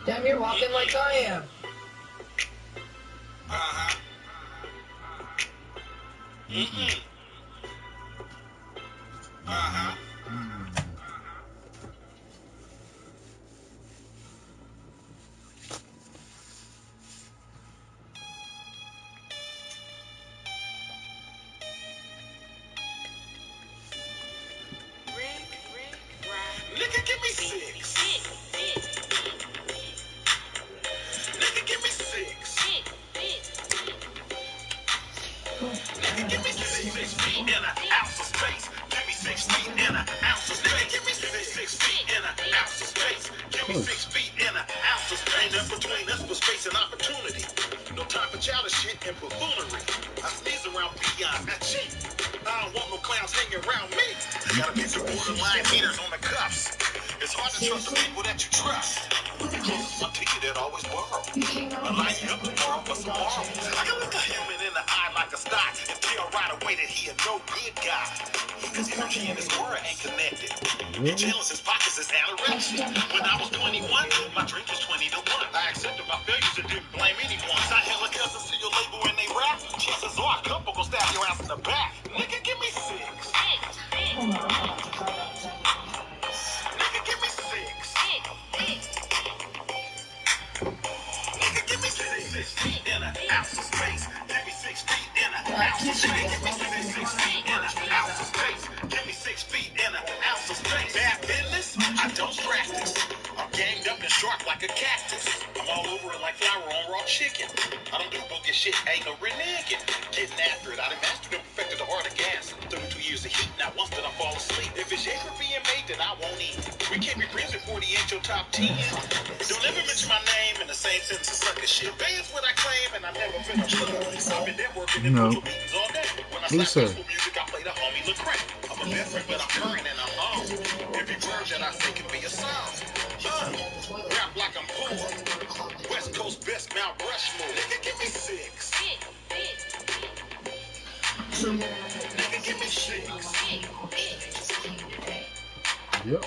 Damn, you're walking like I am. Uh-huh. Mm-mm. Uh-huh. Nigga, give me 6. Nigga, give me 6. Nigga, give me 6 feet in an ounce of space. Give me 6 feet in an ounce of space. Give me 6 feet in an ounce of space. Give me 6 feet in an ounce of space. Ain't nothing between us but space and opportunity. No time for childish shit and buffoonery. I sneeze around peons, I cheat. I don't want no clowns hanging around me. Gotta get the borderline haters on the cuffs. It's hard to trust the people that you trust. The closest one to you that always borrow. I line you up tomorrow for some more. I can look a human in the eye like a stock and tell right away that he a no good guy. Cause energy in his aura ain't connected. And jealous his pockets is anorexic. When I was 21, my drink was 20 to 1. I accepted my failures and didn't blame anyone. I hella cousins to your label and they rap. Chances are a couple gon' stab your ass in the back. Nigga, give me 6. Nigga, give me 6. Nigga, give me 6 feet in an ounce of space. Give me 6 feet in an ounce of space. Give me 6 feet in an ounce of space. Give me 6 feet in an ounce of space. Bad business, I don't practice. I'm ganged up and sharp like a cactus. I'm all over it like flour on raw chicken. I don't do bogus shit, ain't no reneging. Getting after it, I done mastered and perfected the art of gas. 32 years of heat, not once did I fall asleep. If it's ever being made, then I won't eat. We can't be friends before the ain't your top 10. Don't ever mention my name in the same sentence as sucker shit. Bay is what I claim, and I never been a plug. I've been networking in virtual meetings all day. When I slap gospel music, I play the homie LeCrae. I'm a veteran, but I'm current and I'm on. Every word that I say can be a song. Rap like I'm poor. West Coast best Mount Rushmore. Nigga, give me 6. Nigga, give me 6. Yep.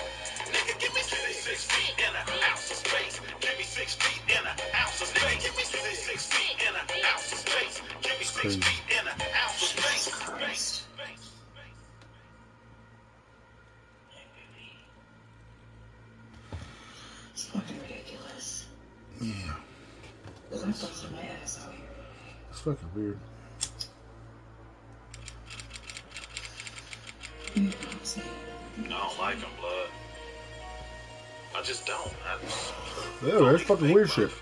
Nigga, give me 6 feet in an ounce of space. Give me 6 feet in an ounce of space. Give me 6 feet in an ounce of space. Give me 6 feet in an ounce of space. It's fucking ridiculous. Yeah. I'm busting my ass out here. It's fucking weird. I don't like them, blood. I just don't. Yeah, that's fucking weird shit. I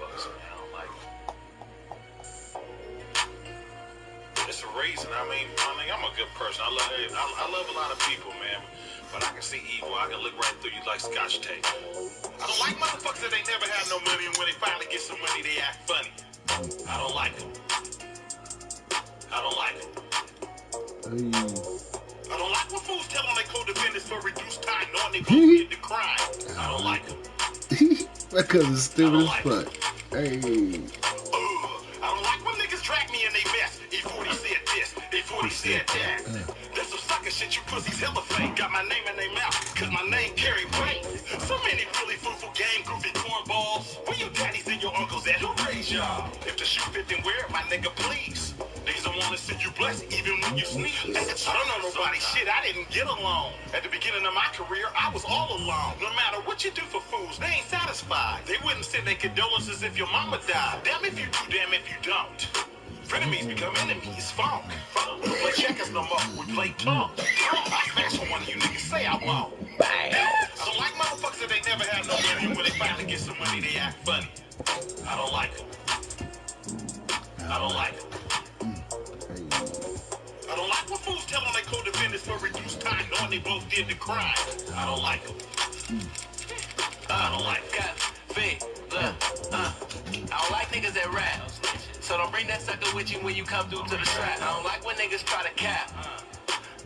don't like them. It's a reason. I mean, I'm a good person. I love a lot of people, man. But I can see evil. I can look right through you like Scotch tape. I don't like motherfuckers that ain't never had no money, and when they finally get some money, they act funny. I don't like them. I don't like them. I don't like when fools tell on their co-defendants for reduced time, knowing they both did the crime. I don't like them. That cousin's stupid as fuck. Hey. I don't like when niggas drag me in they mess. E40 said this, E40 said that. That's some sucker shit, you pussies hella fake. Got my name in their mouth, cause my name carry weight. So many really fruitful game, goofy cornballs. Where your daddies and your uncles at? Who raised y'all? If the shoe fit, then wear it, my nigga, please. Niggas don't wanna see you blessed, even when you sneeze. I don't know nobody shit, I didn't get along. At the beginning of my career, I was all alone. No matter what you do for fools, they ain't satisfied. They wouldn't send their condolences if your mama died. Damn if you do, damn if you don't. Frenemies become enemies, funk. We don't play checkers no more, we play tongue. I smash on one of you niggas, say I won't. I don't like motherfuckers that they never had no money. When they finally get some money, they act funny. I don't like them. I don't like them. I don't like when fools tell on their co-defendants for reduced time, knowing they both did the crime. I don't like them. I don't like that. I don't like niggas that rap. So don't bring that sucker with you when you come through to the trap. I don't like when niggas try to cap.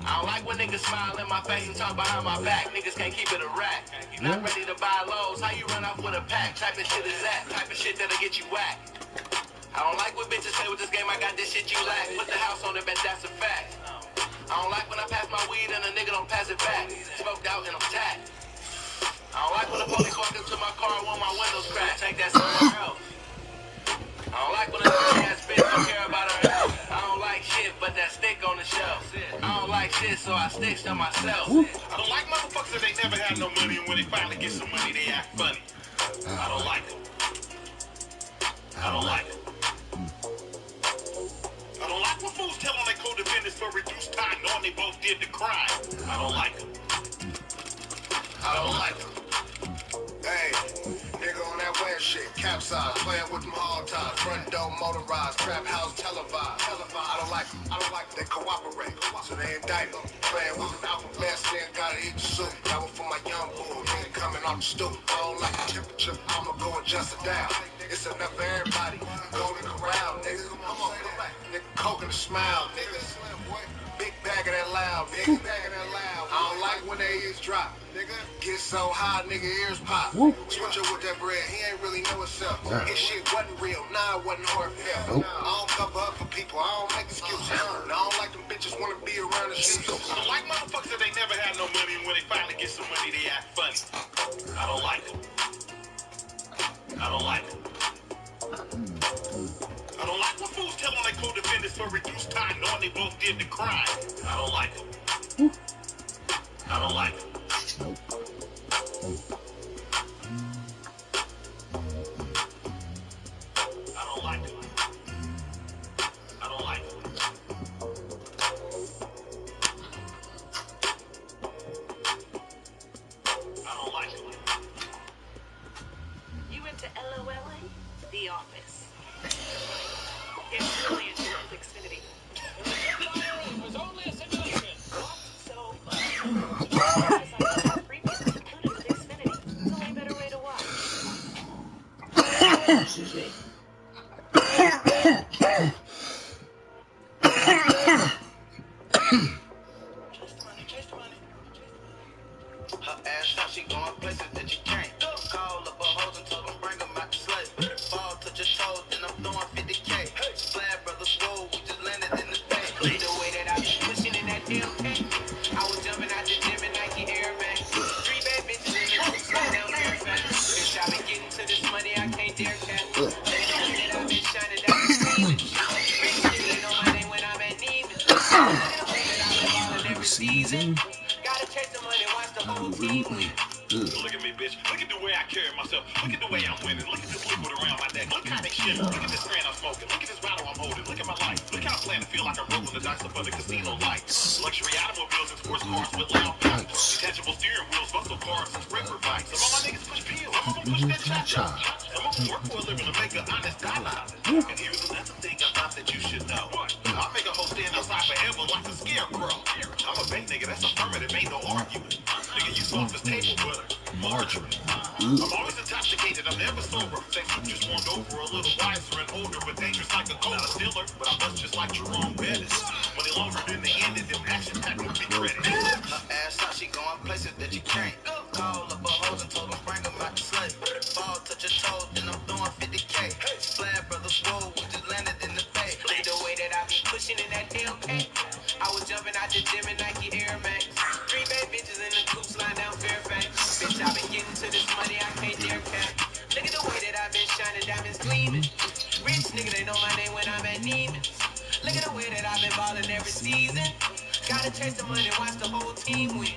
I don't like when niggas smile in my face and talk behind my back. Niggas can't keep it a rack. Not ready to buy lows. How you run off with a pack? Type of shit is that. Type of shit that'll get you whacked. I don't like when bitches say with this game I got this shit you lack. Put the house on it, bet that's a fact. I don't like when I pass my weed and a nigga don't pass it back. Smoked out and I'm tapped. I don't like when the police walk up to my car and want my windows cracked. Take that mistakes to myself. I don't like motherfuckers that they never had no money, and when they finally get some money, they act funny. I don't like it. I don't like it. I don't like when fools tell on their co-defendants for reduced time, knowing they both did the crime. I don't like it. I don't like it. Hey, nigga on that wet shit, capsize, playing with them hog ties, front door motorized, trap house televised. I don't like them. They cooperate, so they indict them. Playing with them alpha blast, nigga gotta eat the soup. That one for my young bull, nigga coming off the stoop. I don't like the temperature, I'ma go adjust it down. It's enough for everybody. Golden Corral, nigga. Come on, nigga. Coke and a smile, nigga. Big bag of that loud, nigga. I don't like when they ears drop, nigga. Get so high, nigga, ears pop. Switch up with that bread, he ain't really know himself. His shit wasn't real, nah, it wasn't heartfelt. I don't cover up for people, I don't make excuses. I don't like them bitches wanna be around the shoes. I don't like motherfuckers that they never had no money, and when they finally get some money, they act funny. I don't like it. I don't like it. I don't like when fools tell on their co-defendants for reduced time, knowing they both did the crime. I don't like it. I don't like it. I don't like it. I don't like it. I don't like it. You went to LOLA? The office. It's really a joke with Xfinity. It was only a simulation. So, previously included with Xfinity. There's only a better way to watch. Excuse me. Chase money. Her ass out, she going places that you can't. Call up a hoes and told them bring them out the slate. Fall to your toes, then I'm throwing 50K. Slab brothers, whoa, we just landed in the bay. The way that I be pushing in that damn tank. I was jumping out the gym in Nike Air Max. 3 bad bitches in the hoop, slide down Fairfax. Bitch, I been getting to this money, I can't dare cap. They know that I've been shining down the scene. Rich niggas, they know my name when I'm at Neiman's. Look at the way that I've been balling every season. Gotta chase the money, watch the whole team win. Look at me, bitch. Look at the way I carry myself. Look at the way I'm winning. Look at this liquid around my neck. Look how they shimmer. Look at this strand I'm smoking. Look at this bottle I'm holding. Look at my life. Look how I plan to feel like I'm rolling the dice up for the casino lights. Luxury automobiles and sports cars with loud pipes. Detachable steering wheels, muscle cars, and sprint bikes. Some of my niggas push pills. Some of them push that cha-cha. Some of them work for a living to make an honest dollar. And here's another thing I thought that you should know. I make a hoe stand outside forever like a scarecrow. I'm a bank nigga, that's affirmative, ain't no argument. Nigga, you soft as table butter, margarine. I'm always intoxicated, I'm never sober. Thanks to just warmed over, a little wiser and older, but dangerous like a cola dealer. But I bust just like Jerome Bettis. Money longer than the end, and them action packed with me credit. Her ass out, she going places that you can't. Call up a hoes and told them bring them out the slate. Fall touch your toes, then I'm throwing 50K. Slab brothers, whoa, we just landed in the bay. The way that I be pushing in that damn paint. I was jumping out the gym in Nike Air Max. 3 bad bitches in the coupe, slide down Fairfax. Bitch, I been getting to this money, I can't dare cap. Look at the way that I've been shining, diamonds gleaming. Rich nigga, they know my name when I'm at Neiman's. Look at the way that I've been balling every season. Gotta chase the money, watch the whole team win.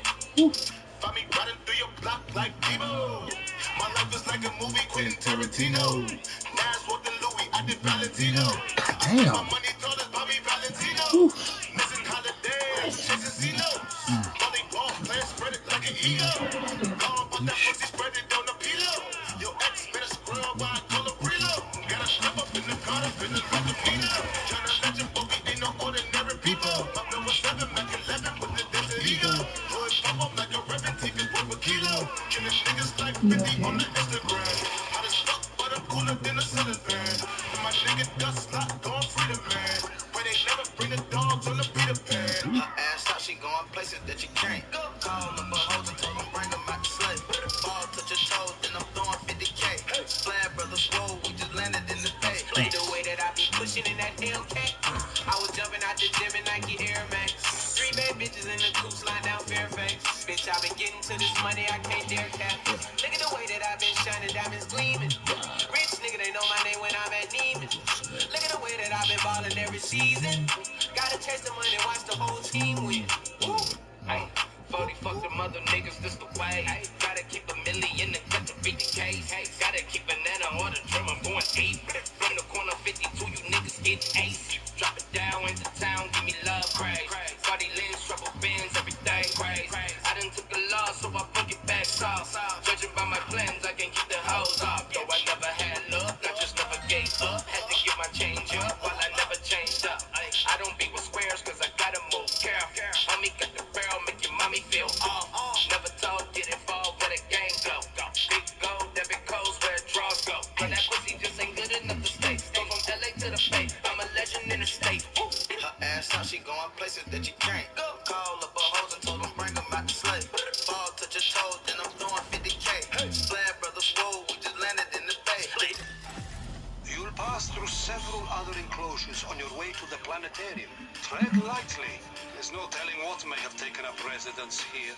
Find me riding through your block like Debo. My life is like a movie, Quentin Tarantino. Nas walked in Louis, I did Valentino. Damn. My money tall as Bobby Valentino. Missing holidays, chasing C-notes. Money ball, players spread it like an ego. Gone, but that pussy spread it on the pillow. Your ex better scrub, why I call a reload. Gotta step up in the car, feeling like a Vito. Tryna let your boogie, ain't no ordinary people. My bill was 7, Mac 11 with the desert ego. Hood pop up like a Reverend, take it for a kilo. Killing niggas like 50 on the Instagram. Hot as fuck, but I'm cooler than a Southern fan. And my nigga dust lot going freedom, man. Where they never bring the dogs on the Peter Pan. Her ass out, she going places that you can't. Call up a hoes and told them bring them out the slate. Fall touch your toes, then I'm throwing 50K. Slab brothers, whoa, we just landed in the bay. The way that I be pushing in that damn cake. I was jumping out the gym in Nike Air Max. 3 bad bitches in the coupe, slide down Fairfax. Bitch, I been getting to this money, I can't dare cap. Look at the way that I've been shining, diamonds gleaming. Rich nigga, they know my name when I'm at Neiman's. Look at the way that I've been balling every season. Gotta chase the money, watch the whole team win. Woo. I way. Gotta keep a million and cut the 50K. Gotta keep banana or the drum, I'm going 8. From the corner 52, you niggas get 8. Drop it down into town, give me love, craze. Party lens, trouble bins, everything crazy. I done took a loss, so I book it back soft. Judging by my plans, I can keep the hoes off. Though I never had luck, I just never gave up. Had to get my change up while I never changed up. I don't be with squares cause I gotta move careful. Homie got the barrel, make your mommy feel off. Never told, get involved where the game go. Big gold, debit codes where draws go. But that pussy just ain't good enough to stay. Go from LA to the Bay, I'm a legend in the state. Her ass out, she going places that you can't. Call up a hoes and told them bring them out the slate. Ball touch your toes, then I'm throwing 50K. Splad brothers, whoa, we just landed in the bay. You'll pass through several other enclosures on your way to the planetarium. Tread lightly. There's no telling what may have taken up residence here.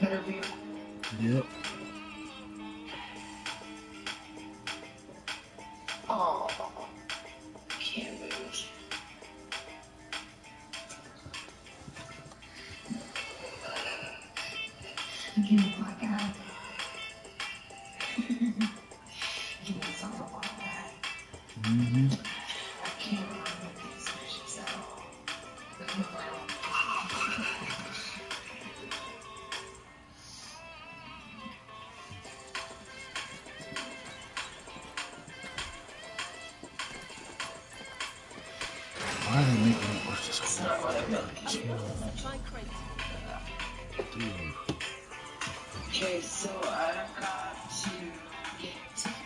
Better view. Yep. Oh, can't move. I'm getting black out. You want something like that? Mm-hmm. I can't remember these fishes at all. Why are they making me watch this It's whole not what I meant. dude? Okay, so I've got to get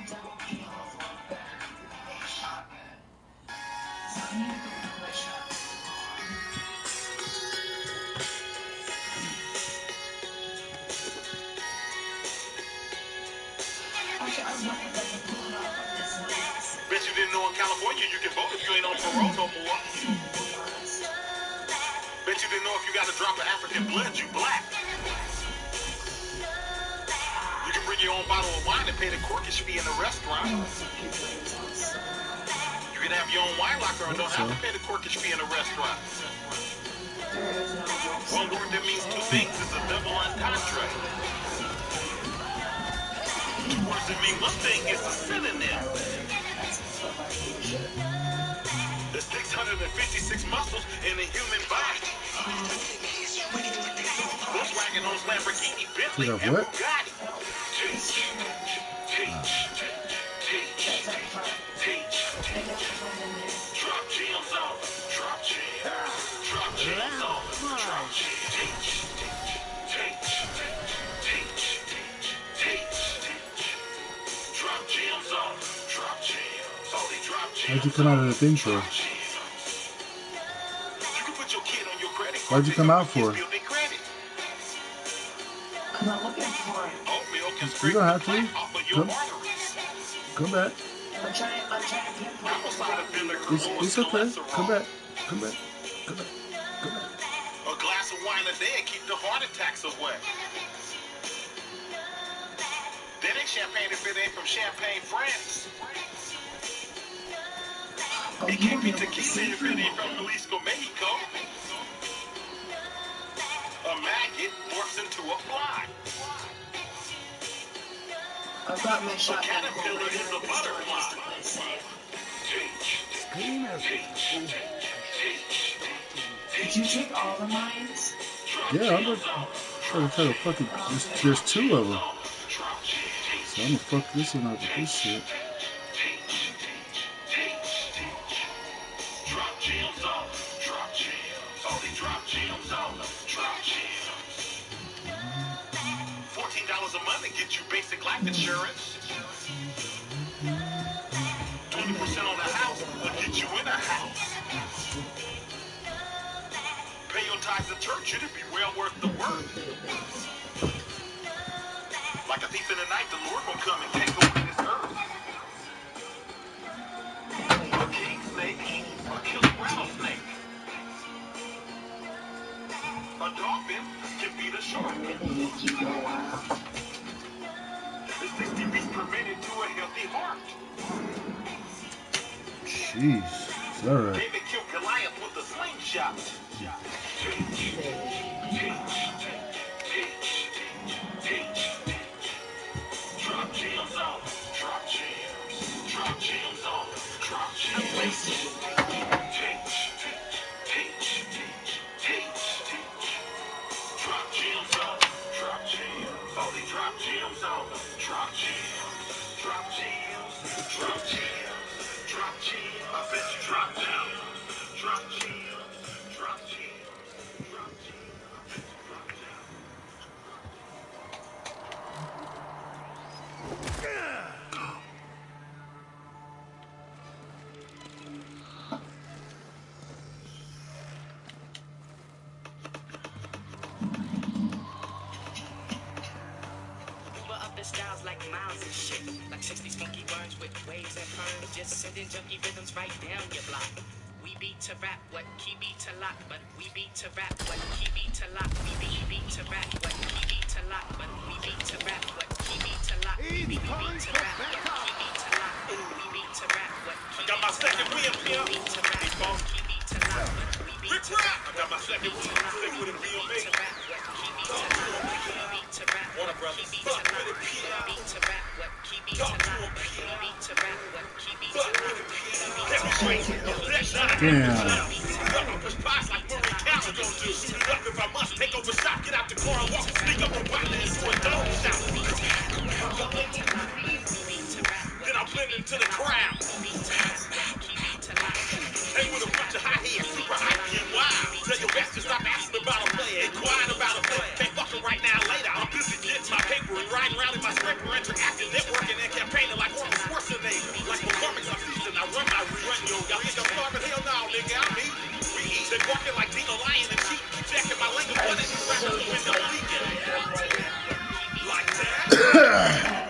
double pills on better than a shotgun. So I need to go to a shotgun. Actually, I was not going to pull it off on this list. Bet you didn't know in California you can vote if you ain't on parole no more. Bet you didn't know if you got a drop of African blood, you black. You can bring your own bottle of wine and pay the corkage fee in the restaurant. You can have your own wine locker and don't have to pay the corkage fee in a restaurant. One word that means two things is a double entendre. Two words that mean one thing is a synonym. There's 656 muscles in a human body. Volkswagen owns Lamborghini, Bentley, Wait, and what? Bugatti. Teach. Drop gems on. Drop gems. Drop gems on. Drop gems. Drop gems on. Drop gems. Only drop gems. Why'd you come out of the thing for? You can put your kid on your credit card. Why'd you come out for? I'm not looking for it. You don't have to. Come back. I'm trying to pinpoint. It's okay. Come back. Come back. Come back. Come back. A glass of wine a day and keep the heart attacks away. That ain't champagne if it ain't from Champagne, France. It can't be tequila if it ain't from Jalisco, Mexico. A maggot morphs into a fly. I've got my A shotgun. caterpillar is a butterfly. Did you take all the mines? Yeah, I'm gonna try to fucking. There's two of them. So I'm gonna fuck this one up with this shit. Drop gems on, drop gems. Only drop gems on, drop gems. $14 a month to get you basic life insurance. 20% on the house will get you in a house. Pay your tithes to church, it'll be well worth the work. Like a thief in the night, the Lord will come and take over this earth. A king snake, a killer rattlesnake. A dolphin can beat a shark. The 60 beats per minute to a healthy heart. Jeez. Is that right? David killed Goliath with a slingshot. Drop gems on. Drop gems. Drop gems on. Drop gems. Drop gems on. Drop gems. Oh, they drop gems on. Drop gems. Drop gems. Drop gems. Drop gems. I bet you drop down. Drop gems. Drop gems. Drop gems. I bet you drop down. Styles like miles and shit, like 60s funky words with waves and perms, just sending junky rhythms right down your block. We beat to rap, what key beat to lock, but we beat to rap, what key beat to lock, we beat to rap, what key beat to lock, but we beat to rap, what key beat to lock, we beat to rap, what key beat to lock, we beat to rap, what key beat to lock, I got my second wheel here. Beat to rap, what key beat to lock, but we beat to rap, I got my second wheel, stick with it, be on me. Warner Brothers, fuck with it, P.I. Talk to him, P.I. Fuck with it, P.I. Damn. Push pies like Murray County gon' do. Shoot it up if I must, take over shop, get out the car and walk, sneak up and wipe it into a dome shot. Then I'll blend into the crowd. Hang with a bunch of high heads, super high kid, wild. Tell your best to stop asking about a player, and quiet about a player. Can't fuck it right now, later. I'm busy getting my paper and riding around in my scraper, interacting, networking, and campaigning like Arnold Schwarzenegger. Like McCormick's, I'm seasoned, I run my run, yo. Y'all think I'm starving? Hell no, nigga, I'm eating. We eat. They walking like Dino Lion and cheat. Checking my lingo, but it's rapping the window leaking. Like that.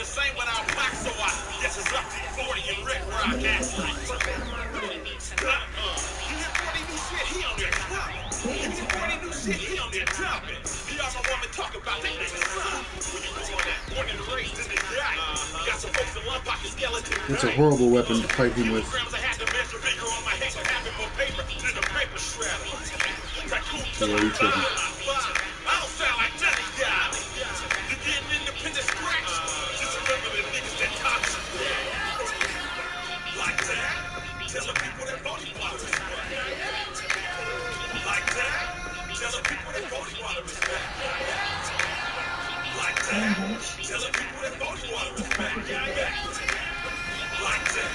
Same without black, so I guess it's up to 40 and Rick Rock ass like. You hear 40 new shit, he on there dropping. You hear 40 new shit, he on there dropping. He all my woman talk about they niggas son. When you was on that, born and raised in the guy. Got some folks in love pocket skeleton. That's a horrible weapon to fight him with. I had to measure bigger on my head, so having more paper than a paper shredder. Yeah, you tripping. I don't sound like none of y'all. You're getting independent scratch. Just remember the niggas that talk like that. Tell the people that vote you want to respect. Like that. Tell the people that vote you want to respect. Like that. Tell the people that vote you want to respect. Like that.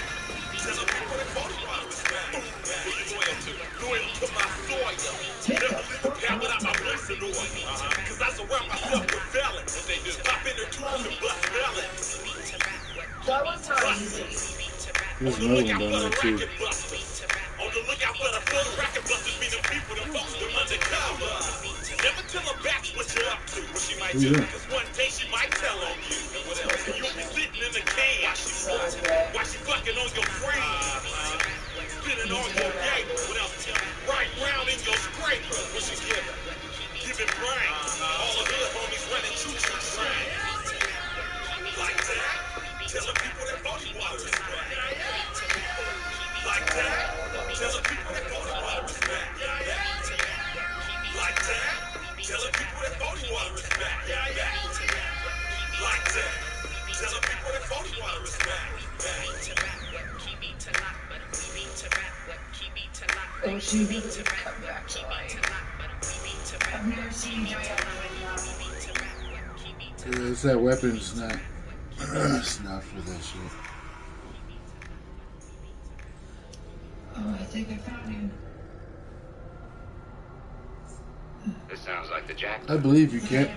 Tell the people that vote you want to respect. Who you loyal to? Loyal to my soil. Never leave a pal without my blessing on. Cause I surround myself with felons. What they do? Pop in their tools and bust melons. That was hard. There's another one down there too. On the lookout for the full racket busters, meaning people that folks them undercover. Never tell her back what you're up to. What she might do, because one day she might tell on you. And what else? And you'll be sitting in the can while she fucking on your friend. Spinning on your gate. What else? Right round in your scraper. What she giving? Giving brain. All the hood homies running choo-choo train. Like that. Tell the people that vote you want to respect. Like that. Tell the people that vote you want to respect. Like that. Tell the people that vote you want to respect. Like that. Tell the people that vote you want to respect. Oh, she needs to come back to life. I've never seen Joy on It's that weapon. It's not. It's not for that shit. Oh, I think I found him. This sounds like the jack. I believe you can't.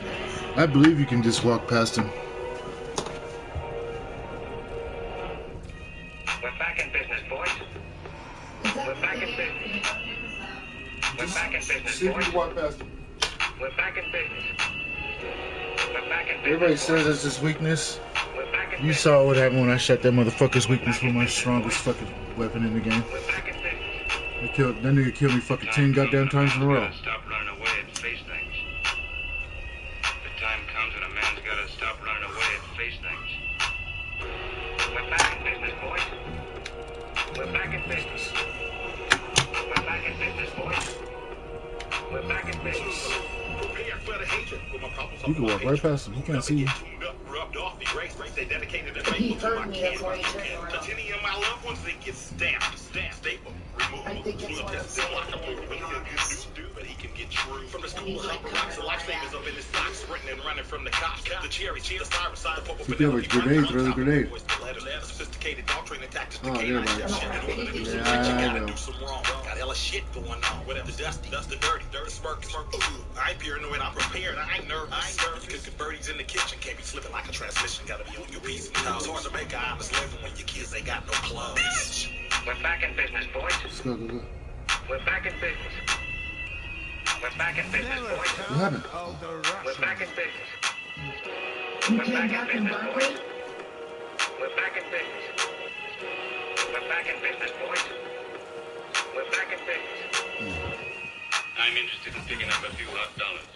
I believe you can just walk past him. We're back in business, boys. We're back in business. We're back in business, See if you boys. can walk past him. We're back in business. We're Everybody says that's his weakness. You saw what happened when I shot that motherfucker's weakness with my strongest fucking weapon in the game. That nigga killed me fucking 10 goddamn times in a row. Stop running away and face things. The time comes when a man's gotta stop running away and face things. We're back in business, boys. We're back in business. We're back in business, boys. We're back in business. You can walk right past him. He can't see you. They dedicated and He faithful to my heard me, that's why he kids. turned around. To any of my loved ones, they get stamped, staple, removed. I think it's one of Tested, the lock 'em up, but he can get true. From the school, help rocks, the lifesavers up in his socks, sprinting and running from the cops. The cherry, the siren, side, the He did with grenade, throw the grenade. Sophisticated dog training tactics. Oh, never mind. Yeah, Yeah, I know. do some wrong. Got hella shit going on. Whatever the dusty, the dirty, smirk. Ooh, I ain't paranoid, I'm prepared. I ain't nervous. Cause the birdies in the kitchen can't be slipping like a transmission. Gotta be on your piece. It's hard to make an honest living when your kids ain't got no clothes. We're back in business, boys. Let's go. We're back in business. We're back in business, boys. What happened? We're back in business. You We're came back in back and business, burnt boys. me? We're back in business. We're back in business, boys. We're back in business. I'm interested in picking up a few hot dollars.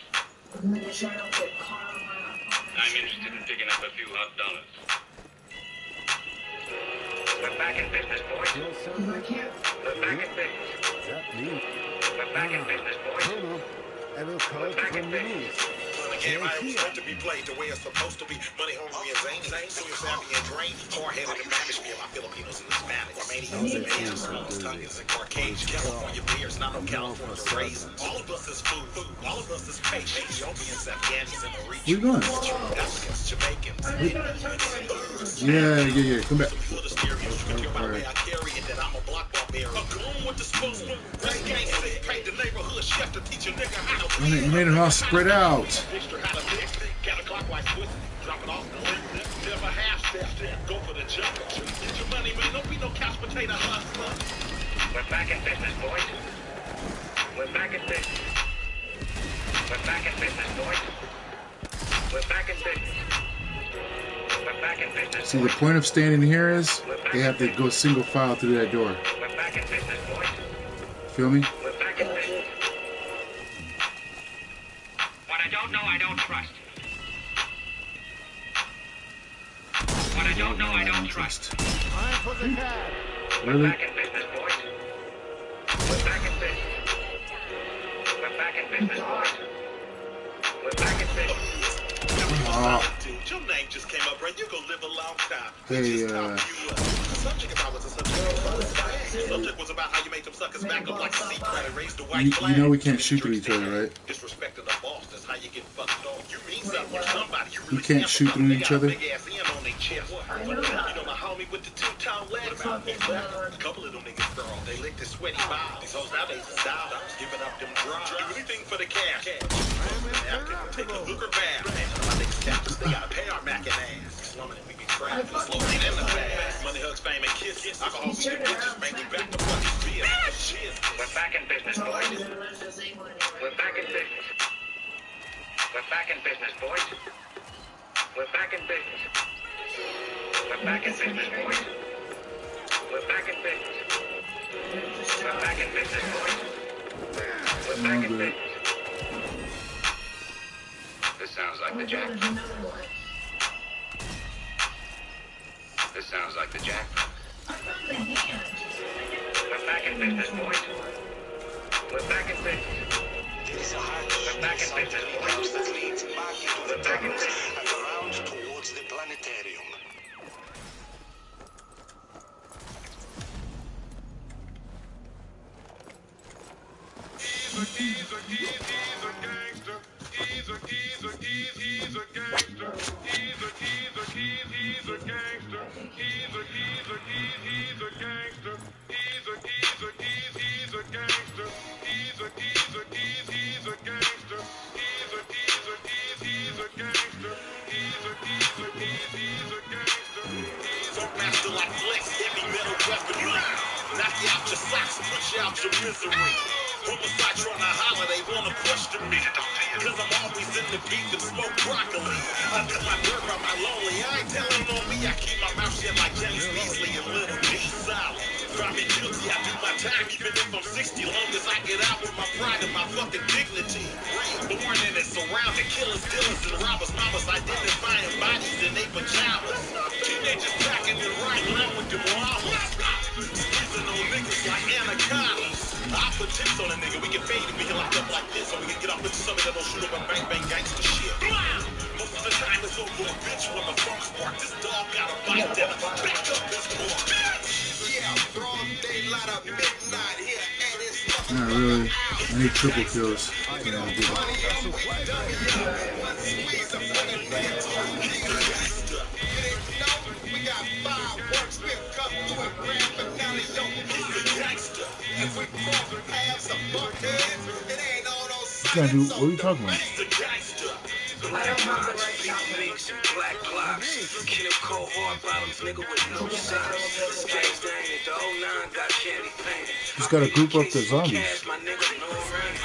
Make sure I don't get caught on my I'm interested in picking up a few hot dollars. We're back in business, boys. I can't. We're back in business. We're back in business, boys. We're back in business. Game I was meant to be played the way it's supposed to be. Money hungry and zany, senior savvy and drained. Hard-headed and managed me and my Filipinos and Hispanics. Romanians and Asians, Smokes, Tongues, and Caucasians. California beers, not no California raisins. All of us is food. All of us is patient. Ethiopians, Afghanis, and Where you going? Africans, Jamaicans. Yeah. Come back. Feel the stereotype by the way I carry it that I'm a block barbarian. I'm going with the spoon. That's gangsta. Paint the neighborhood chef to teach a nigga how to You made it all spread out. how to live, counterclockwise twist, drop it off the lip, never half step, go for the jump. Get your money, man, don't be no couch potato hustler. We're back in business, boys. We're back in business. We're back in business, boys. We're back in business. We're back in business. See, the point of standing here is they have to go single file through that door. We're back in business, boys. Feel me? We're back in business. What I don't know, I don't trust. What I don't know, I don't trust. Really? We're back in business, boys. We're back in business. We're back in business, boys. We're back in business. Dude, your name just came up, right? You're gonna live a long time. Hey, The subject about was a subject was about how you made them suckers back up like a secret and raised the white flag. you know we can't shoot through each other, right? Disrespecting the boss, that's how you get fucked off. You mean something to somebody. You We really can't shoot through each other. Big ass in on their chest. You know my homie with the two-tone legs? A couple of them niggas girl, they licked the sweaty balls. These hoes nowadays is dollars, giving up them drugs. Do anything for the cash. Take a hooker bath. My niggas captures, they gotta pay our Mac and ass. Slumming and we be trapped. Slow it in the fast. Money, hugs, fame, and kisses. Alcohol, we get bitches. Make me back to fucking shit. We're back in business, boys. We're back in business. We're back in business, boys. We're back in business. We're back in business, boys. We're back in business. We're back in business, boys. We're back in business. This sounds like the jack. This sounds like the jack. We're back in business, boys. We're back in business. We're back in business, boys. that leads back into the We're back in tunnels business. and around towards the planetarium. Master like flex, heavy metal weaponry. Knock you out your socks, put you out your misery. Homicides trying to holler, they wanna question me. Cause I'm always in the beef and smoke broccoli. Under my dirt, I'm lonely. I ain't telling on me, I keep my mouth shut like James Beasley and Little D South. Find me guilty, I do my time, even if I'm 60. Long as I get out with my pride and my fucking dignity. Born in and surrounded killers, dealers, and robbers. Mamas identifying bodies in their pajamas. Teenagers packing and riding around with them llamas. Squeezing on niggas like anacondas. I put tips on a nigga, we can fade him, we can lock up like this, so we can get off into something that don't shoot up and bang bang gangsta shit. Most of the time it's over a bitch when the funk spark. This dog got a bite that back up his pork. Yeah, broad daylight of midnight here, and it's Not really. I need triple kills. Yeah, I do. we got fireworks, we'll come through and grab, but now they don't. If we cross paths of buckheads, it ain't all those You gotta do. What are you talking about? Black rocks, big bigs, and black glocks. Kill cold hard bottoms, nigga with no socks. This gangsta ain't it, the 09 got candy paint. Just gotta group up the zombies. Cash, my nigga, no rain.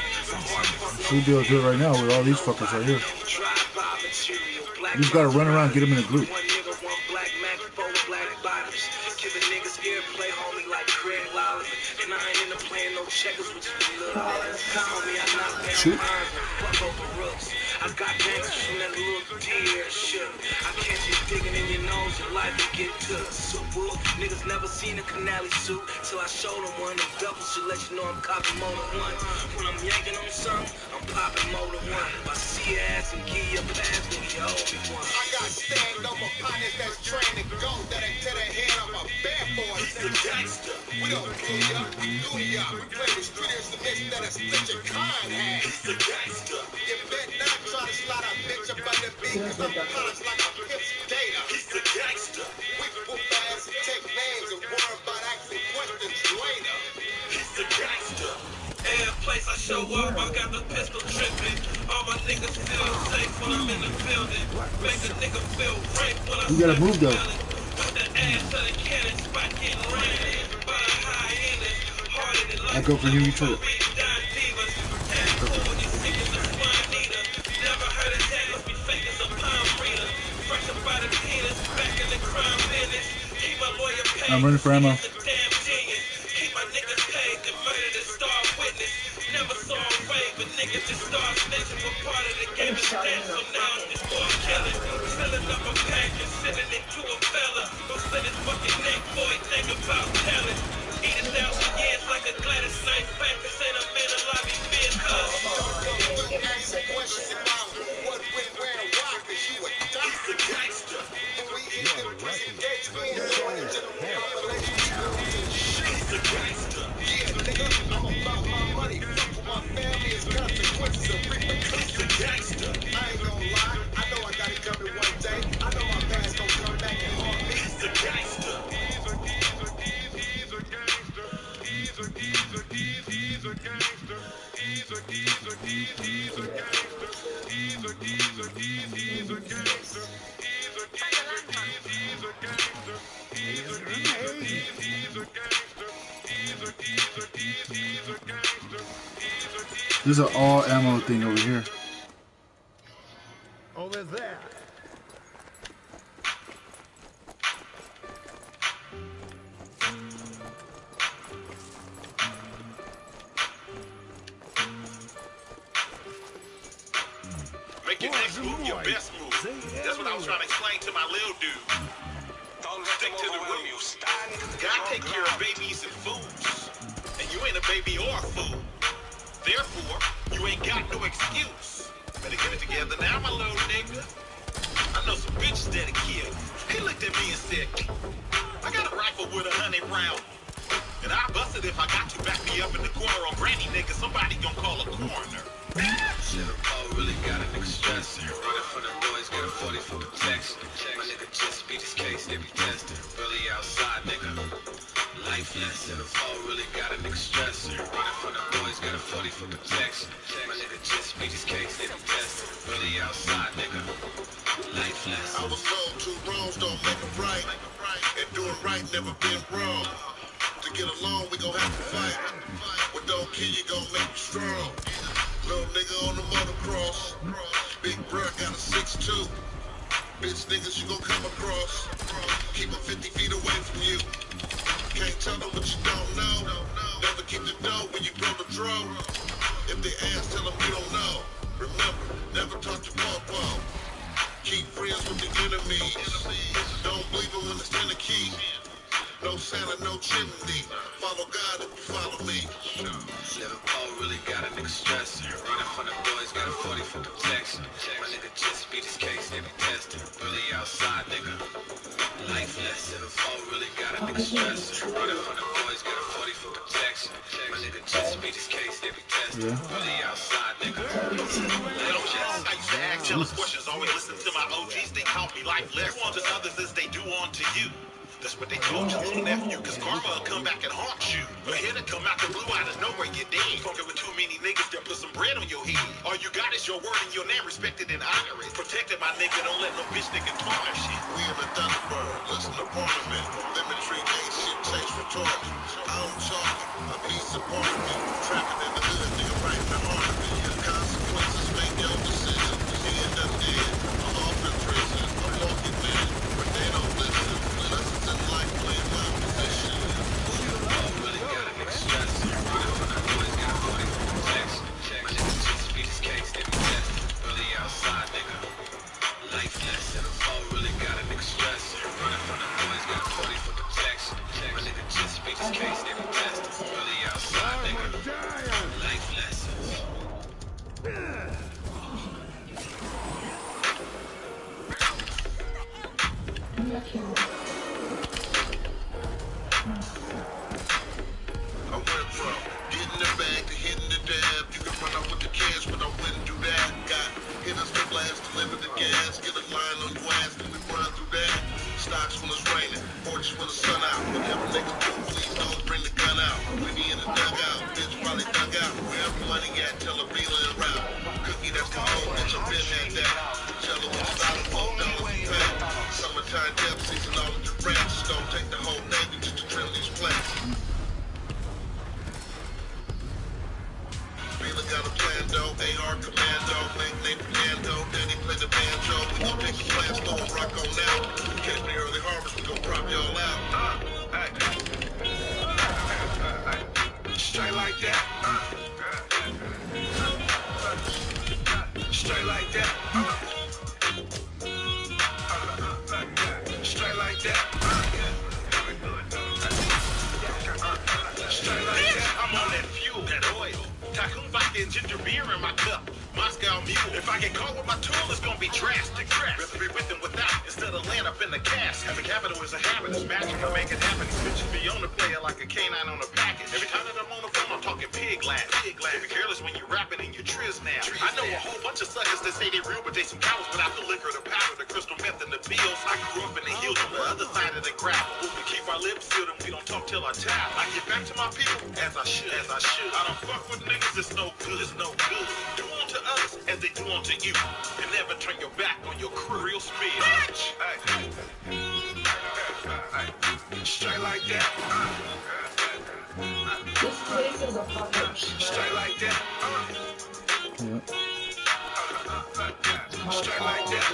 Should be able to do it right now with all these fuckers right here. Drive-by material, black You just gotta run around and get them in a group. One nigga, one black Mac, four black bottoms. Giving niggas airplay, homie, like Craig Lawler. And I ain't into playing no checkers with you little niggas. Homie, I knock down Shoot. irons and fuck over rooks. I got gangsters from that little deer shit. I catch you digging in your nose, your life will get took. So boo, niggas never seen a canali suit till I show them one. The double should let you know I'm copping more than one. When I'm yanking on something, I'm popping more than one. If I see your ass and give you a pass, then you owe me one. I got stand over partners that's trained to go that ain't to the head of a bad boy. We don't kill ya, we do ya. We play the streeters and this that a split your kind has. You bet not try to slide a bitch up on the beat, cause I'm polished like a pip's data. We whoop ass and take names and worry about asking questions later. Every place I show up, I got the pistol tripping. All my niggas feel safe when I'm in the building. Make a nigga feel right when I You gotta move though. put the ass of the cannon, spot getting ran in by the high enders. Harder than I go for you, you trip. Never heard a tag, must be fake as a palm reader. Fresh up out of the penis, back in the crime business. Keep my lawyer paid. I'm running for ammo. He's a damn genius. Keep my niggas paid, converted and star witness. Never saw a way, but niggas just start snitching for part of the game. It's dead, so now it's just for killing. Filling up a pack and sending it to a fella. Go slit his fucking neck, boy, think about telling. Eat 1,000 years like a Gladys Knight back. This ain't a man alive, he fears cuz. Ask questions about what, when, where, and why, cause you a gangster. When we hit the prison gates, we ain't going into the yeah, nigga, I'm about my money. Fuck with my family is consequences of repercussions. I ain't gonna lie, I know I got it coming one day. I know my past gonna come back and haunt me. He's a gangster. There's an all ammo thing over here. Over there. Make your next move your best move. That's what I was trying to explain to my little dude. Stick to the rules. God take care of babies and fools. And you ain't a baby or a fool. Therefore, you ain't got no excuse. Better get it together now, my little nigga. I know some bitches that'll kill you. He looked at me and said, I got a rifle with 100 rounds. And I bust it if I got to back me up in the corner on granny nigga. Somebody gonna call a coroner. Shit, Paul really got a nigga stressing. Running from the boys, got a 40 for protection. My nigga just beat his case, they be testing. Really outside, nigga. Life lesson. Paul really got a nigga stressing. Running from the boys, got a 40 for protection. My nigga just beat his case, they be testing. Really outside, nigga. Life lesson. I was told 2 wrongs don't make a right. And doing right never been wrong. To get along, we gon' have to fight. What don't kill you gon' make you strong. Little nigga on the motocross. Big bro got a 6'2". Bitch niggas you gon' come across. Keep them 50 feet away from you. Can't tell them what you don't know. Never keep the dough when you blow the drum. If they ask, tell them you don't know. Remember, never talk to pom-pom. Keep friends with the enemies. Don't believe them when it's 10 a key. No Santa, no chimney. Follow God if you follow me. Living Paul really got a nigga stressing. Running from the boys, got a 40 for protection. My nigga just beat his case, they be testing. Really outside, nigga. Life lesson. Paul really got a nigga stressing. Running from the boys, got a 40 for protection. My nigga just beat his case, they be testing. Really outside, nigga. Little Jess, I used to ask jealous questions, always listen to my OGs, they taught me life lessons. Do unto others as they do unto you. That's what they told you, little nephew, cause karma will come back and haunt you. But here to come out the blue out of nowhere, you're dead. Fucking with too many niggas that put some bread on your head. All you got is your word and your name, respected and honored. Protected my nigga, don't let no bitch nigga tarnish it. We in the Thunderbird, listen to Parliament. Lemon tree, ain't shit, taste retarded. I'm talking, a piece of part of me. Trapping in the hood, nigga, right in the heart of me. The consequences make your decision. You end up dead, I'm off in prison. I'm walking man, but they don't listen. Lessons in life play my position. Paul really got a nigga stressing. Running from the boys, got a 40 for protection. My nigga just beat his case, they be testing. Really outside, nigga. Life lesson. Paul really got a nigga stressing. Running from the boys, got a 40 for protection. My nigga just beat his case, they be testing. Really outside, nigga. Life lessons. I went from getting the bag to hitting the dab. You can run out with the cash, but I wouldn't do that. Got hitters to blast, deliver the gas. Get a line on your ass, then we run through that. Stocks when it's raining, porches when the sun out. Whatever niggas do, please don't bring the gun out. We be in the dugout, bitch probably dug out. Wherever money at, tell a dealer and route. Cookie, that's the whole bitch, I've been at that. Tell her what's about $4 a pack. Summertime depth season, all of the branches. Don't take the whole Navy just to trim these plants. Wheeler got a plan though, AR commando, nickname Fernando, Danny play the banjo. We gon' take the plans, throw 'em rock on out. Catch the early harvest, we gon' prop y'all out. Straight like that. Straight like that. Straight like that. Straight like that. I'm on that fuel, that oil. Tycoon vodka and ginger beer in my cup. Moscow mule. If I get caught with my tool, it's gonna be drastic. Rather be with them without, instead of laying up in the cast. Having capital is a habit, it's magic, I make it happen. These bitches be on the player like a canine on a package. Every time that I'm on the phone, I'm talking pig laugh. Be careless when you're rapping in your triz now. I know a whole bunch of suckers that say they real, but they some cowards without the liquor, the powder, the crystal meth, and the pills. I grew up in the hills on the other side of the gravel. We keep our lips sealed and we don't talk till our towel. I get back to my people as I should. I don't fuck with niggas, it's no good. Do unto others as they do unto you. And never turn your back on your crew. Real speed. Straight like that. This place is a fucking Straight like that. Straight like that.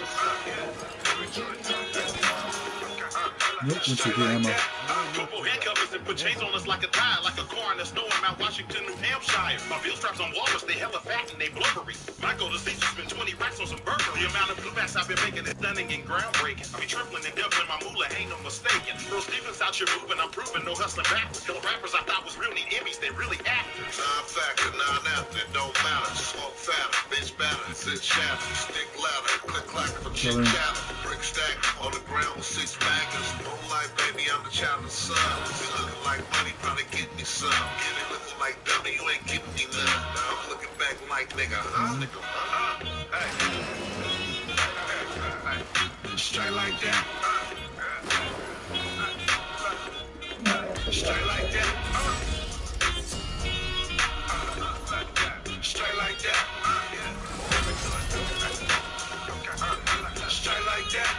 Nope, once you get ammo. Couple handcuffers and put chains on us like a tie, like a car in the snow in Mount Washington, New Hampshire. My bill straps on Walrus, they hella fat and they blubbery. My goal is to spend 20 racks on some burger. The amount of blue backs I've been making is stunning and groundbreaking. I be tripling and doubling my moolah, ain't no mistaking. Earl Stevens out here moving, I'm proving, no hustling backwards. Killer rappers I thought was real need Emmys, they really actors. Non-factor, non-after, it don't matter. Smoke fatter, bitch batter, sit shatter, stick ladder, click clack for chit chatter. Brick stack on the ground with 6 baggers. Whole life, baby, I'm the child of the sun. You looking like money, probably get me some. Get it looking like dummy, you ain't giving me none. Now I'm looking back like nigga, huh? Nigga, Straight like that. Straight like that. Straight like that. Straight like that.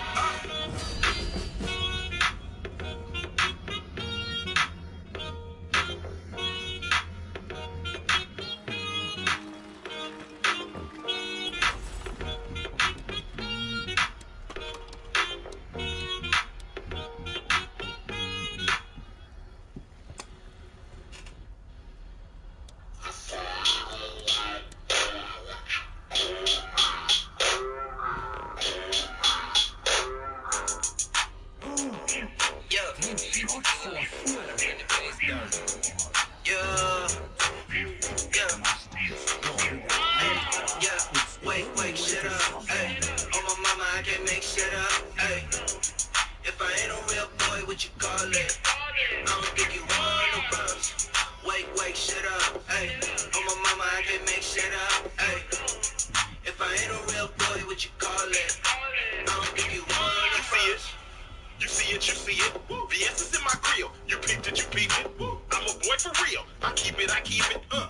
peeping. I'm a boy for real. I keep it.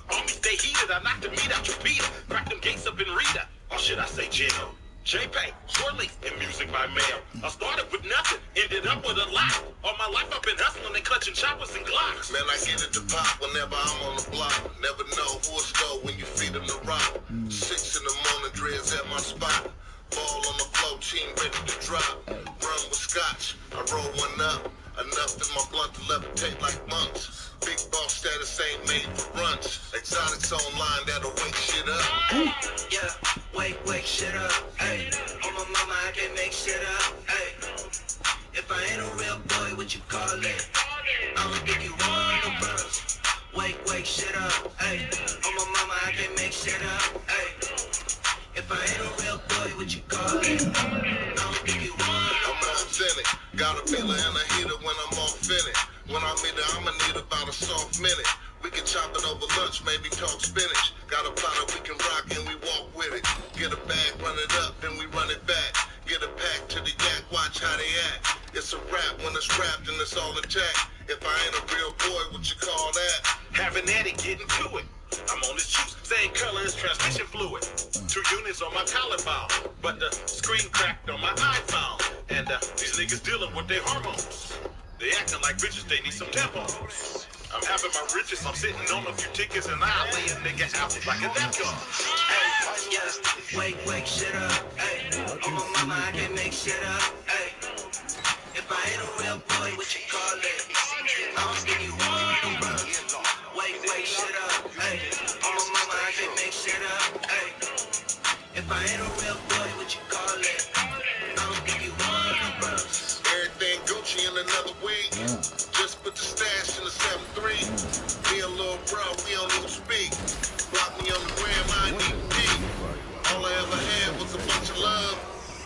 Homies stay heated. I knock the meat out your beat. Crack them gates up in Rita. Or should I say jail? J-Pay, shortly, and music by mail. I started with nothing, ended up with a lot. All my life I've been hustling and clutching choppers and Glocks. Man, I get it to pop whenever I'm on the block. Never know who will stole when you feed them the rock. 6 in the morning, dreads at my spot. Ball on the floor, team ready to drop. Run with scotch, I roll one up. Enough in my blunt to levitate like monks. Big boss status ain't made for runs. Exotics online that'll wake shit up. Yeah, wake shit up. Hey, on my mama, I can't make shit up. Hey, if I ain't a real boy, what you call it? I'ma give you one of brothers. Wake shit up. Hey, on my mama, I can't make shit up. Hey, if I ain't a real boy, what you call it? I'ma give you one. I'm authentic. Got a feeler and a heater when I'm off in it. When I meet her, I'ma need about a soft minute. We can chop it over lunch, maybe talk spinach. Got a platter we can rock and we walk with it. Get a bag, run it up, then we run it back. Get a pack to the yak, watch how they act. It's a rap when it's wrapped and it's all intact. If I ain't a real boy, what you call that? Having at it, getting to it. I'm on this juice, same color as transmission fluid. 2 units on my collarbone, but the screen cracked on my iPhone. And these niggas dealing with their hormones. They acting like bitches, they need some tampons. I'm having my riches, I'm sitting on a few tickets, and I'll lay a nigga out like a napkin. Hey, yeah, wake shit up. Hey, on my mama, I can't make shit up. Hey, if I ain't a real boy, what you call it? I'll give you one, bro. Wake shit up. Hey, on my mama, I can't make shit up. Hey, if I ain't a real boy, what you call it? I'll give you one, bro. Everything Gucci in another week. Just put the stash in the 7-3. Me and Lil Bro, we don't even speak. Block me on the gram, I ain't even peek. All I ever had was a bunch of love.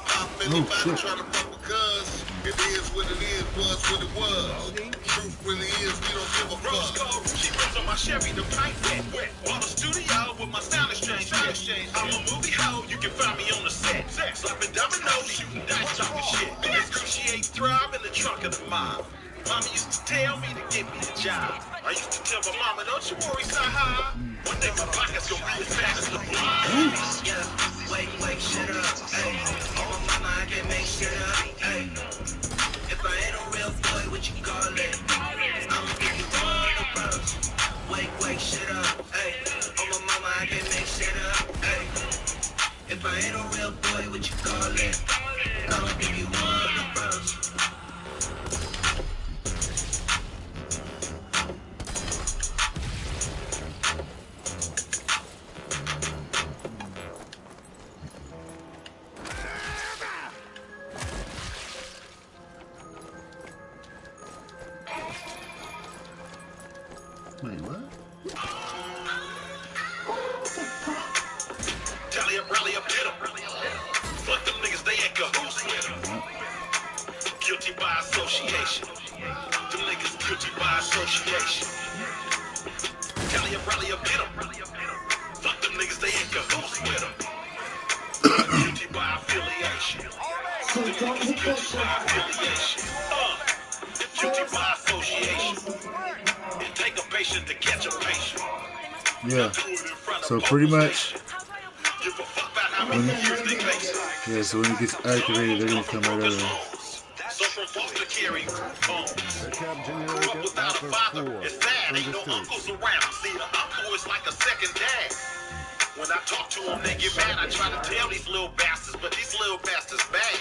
Pop anybody trying to fuck with cuz. It is what it is, was what it was. Truth really is, we don't give a Rose fuck. gold, she rips on my Chevy, the pipe wet. On the studio with my sound exchange. I'm a movie hoe, you can find me on the set. Slapping dominoes, shooting dice, talking shit. Excruciate thrive in the trunk of the mob. Mama used to tell me to get me a job. I used to tell my mama, don't you worry, Saha. One day my pockets gonna be as fat as the block. Yeah, wake shit up. Hey, on my mama, I can't make shit up. Hey, if I ain't a real boy, what you call it? I'ma give you one, bro. Wake shit up. Hey, on my mama, I can't make shit up. Hey, if I ain't a real boy, what you call it? I'ma give you one, bro. Wait, what? Tally up, rally up, hit 'em. Fuck them niggas, they ain't cahoots with 'em. Guilty by association. Them niggas guilty by association. Tally up, rally up, hit 'em. Fuck them niggas, they ain't cahoots with 'em. Guilty by affiliation. Them niggas guilty by affiliation. Guilty by association. It take a patient to catch a patient. Yeah. So pretty much, so when it gets activated, they're gonna come right over there. So from foster caring home, grew up without a father. It's sad, ain't no uncles around. See, the uncle is like a second dad. When I talk to them, they get mad. I try to tell these little bastards, but these little bastards bad.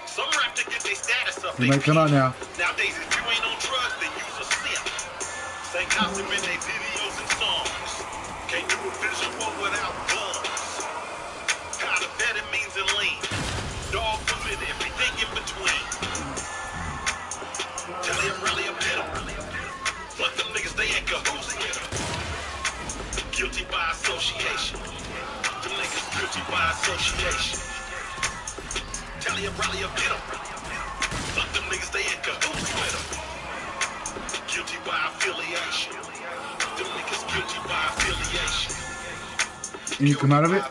Some rap to get their status up. You might come out now. Nowadays, if you ain't on drugs, then you's a simp. Same concept in their videos and songs. Can't do a visual without guns. Kind of vitamins and lean. Dog food and everything in between. Tell him, rally up, hit 'em. Fuck them niggas, they ain't cahoots with 'em. Guilty by association. Them niggas guilty by association. Tell him, rally up, hit 'em. Fuck them niggas, they ain't cahoots with 'em. Guilty by affiliation. Them niggas guilty by affiliation. And you come out of it?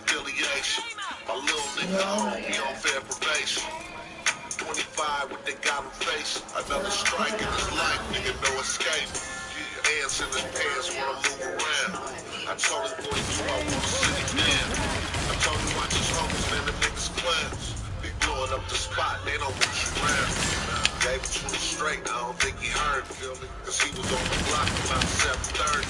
My little nigga, he on fair probation. 25 ride with they got him face. Another strike in his life, nigga, no escape. Hands in his pants, wanna move around. I told him 42, I wanna sit him down. I told him watch his homies, man, them niggas clowns. They blowing up the spot, they don't want you around. Gave it to him straight, I don't think he heard, feel me? Cause he was on the block about 7:30.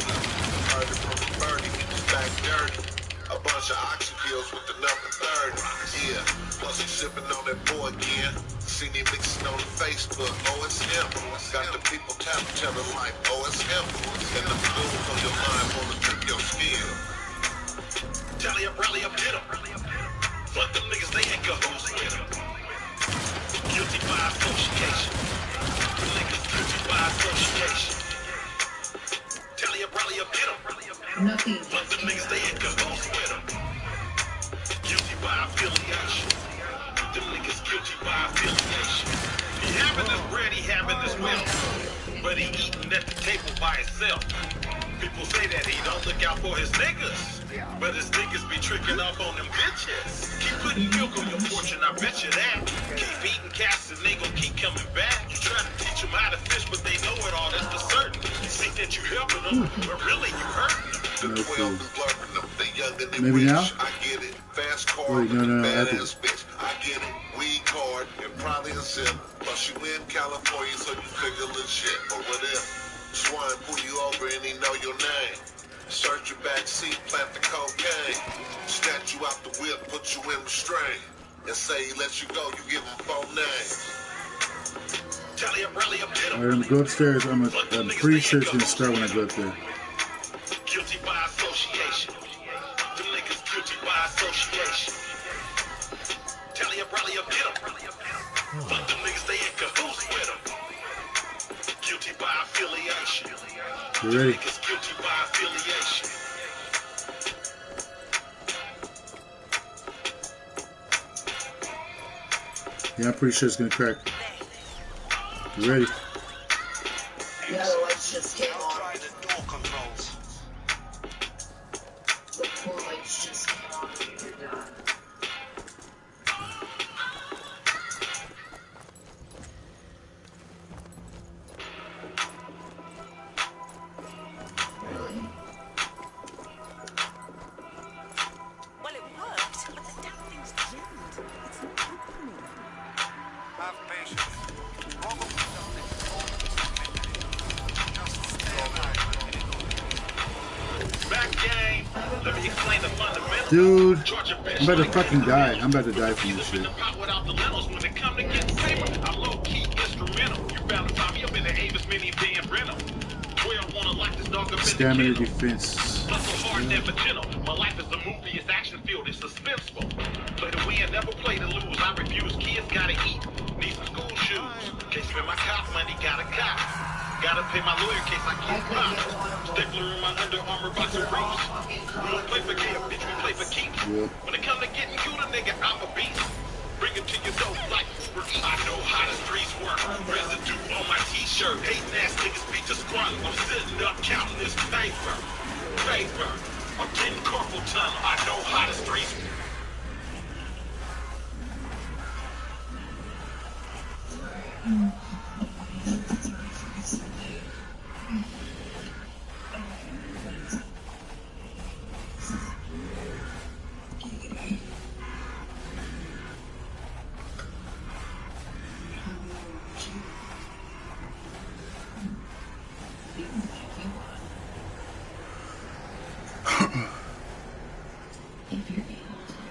Heard it from the birdie, he was back dirty. A bunch of oxy pills with the number 30. Yeah, plus he's sipping on that boy again. Seen him mixing on the Facebook, oh it's him. Got the people telling like, oh it's him. And the blues on your mind wanna trip your skin. Tally up, rally up, hit 'em. Fuck them niggas, they ain't cahoots with 'em. Guilty by association. The niggas guilty by association. Tally up, rally up, hit 'em. Nothing. Fuck them niggas, they ain't cahoots with 'em. Guilty by affiliation. Them niggas guilty by affiliation. He having this bread, he having this milk. But he eating at the table by himself. People say that he don't look out for his niggas. But his niggas be tricking up on them bitches. Keep putting milk on your porch and I bet you that. Keep eating cats and they gon' keep coming back. You try to teach them how to fish, but they know it all, that's for certain. You think that you helping them, but really you hurting them. The 12 is blurring them, they younger than Maybe wish. now? I get it, fast car Wait, with no, the after. badass bitch. I get it, weed card and probably a zip. Plus you in California, so you figure legit. Or what if Swan pull you over and he know your name? Search your back seat, plant the cocaine. Snatch you out the whip, put you in restraint. And say he lets you go, you give him 4 names. Tally up, rally up, hit 'em. Alright, I'm gonna go upstairs. I'm pretty sure it's gonna start when I go up there. Guilty by association. Them niggas guilty by association. Tally up, rally up, hit 'em. Fuck them niggas, they in cahoots with 'em. Guilty by affiliation. You ready? Niggas guilty by affiliation. Yeah, I'm pretty sure it's gonna crack. You ready? No, let's just get on. Try the door controls. The poor lights just came on when you're done. Really? Well, it worked, but the damn thing's jammed. It's not opening. Have patience. Probably nothing. Just stay alive. Back game. Let me explain the fundamentals. Dude, Georgia bitch, I'm about to like fucking die. I'm about to die from this in shit. the pot without the lentils. When it come to getting paper, I'm low-key instrumental. You better find me up in the Avis minivan rental. 12 wanna lock this dog up in the Stamina kennel. defense. Hustle hard, never gentle. My life is a movie, it's action filled, it's suspenseful. Play to win, never play to lose. I refuse, kids gotta eat. Need some school shoes. Can't spend my cop money, gotta cop. Gotta pay my lawyer in case I get robbed. Stapler in my Under Armour boxer briefs. We don't play for game, bitch, we play for keeps. Yeah. When it come to getting you, the nigga, I'm a beast. Bring it to your door like Uber Eats. I know how the streets work. Residue on my t-shirt. Hating ass niggas beat the squad. I'm sitting up counting this paper. Paper. I'm getting carpal tunnel. I know how the streets work. If you're able to.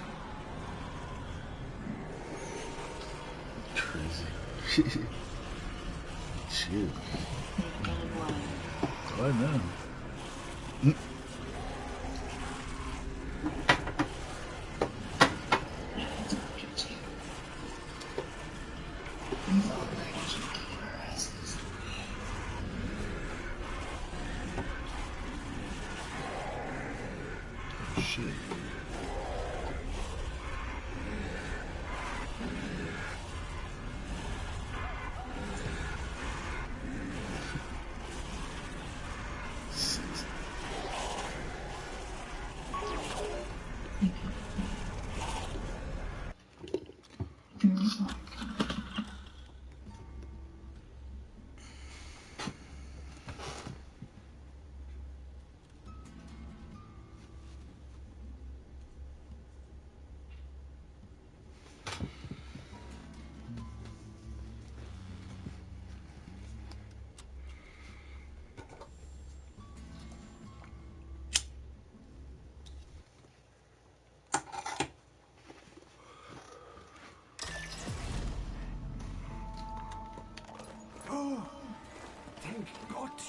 Crazy. Shit. They've gone wild. I know. Shit.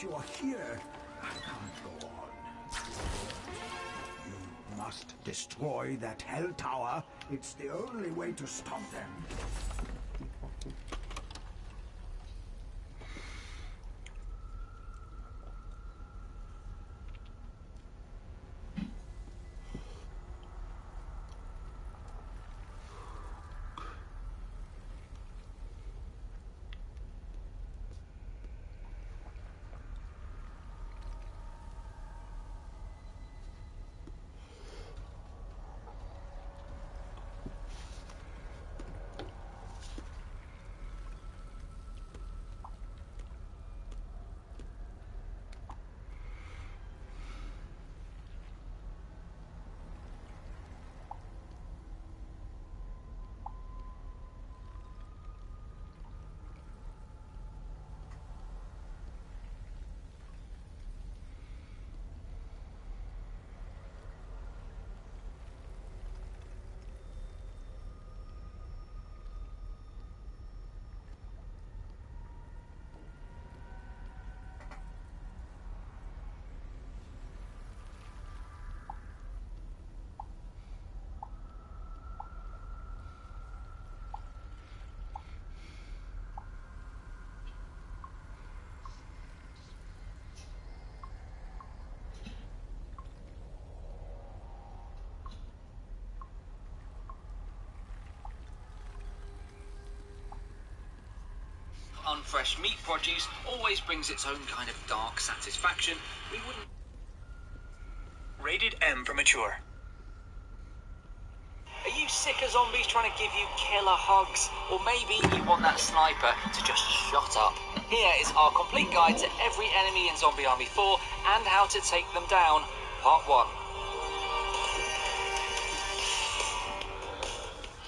Once you're here, I can't go on. You must destroy that hell tower. It's the only way to stop them. Unfresh meat produce always brings its own kind of dark satisfaction. We wouldn't... Rated M for mature. Are you sick of zombies trying to give you killer hugs? Or maybe you want that sniper to just shut up? Here is our complete guide to every enemy in Zombie Army 4 and how to take them down, part 1.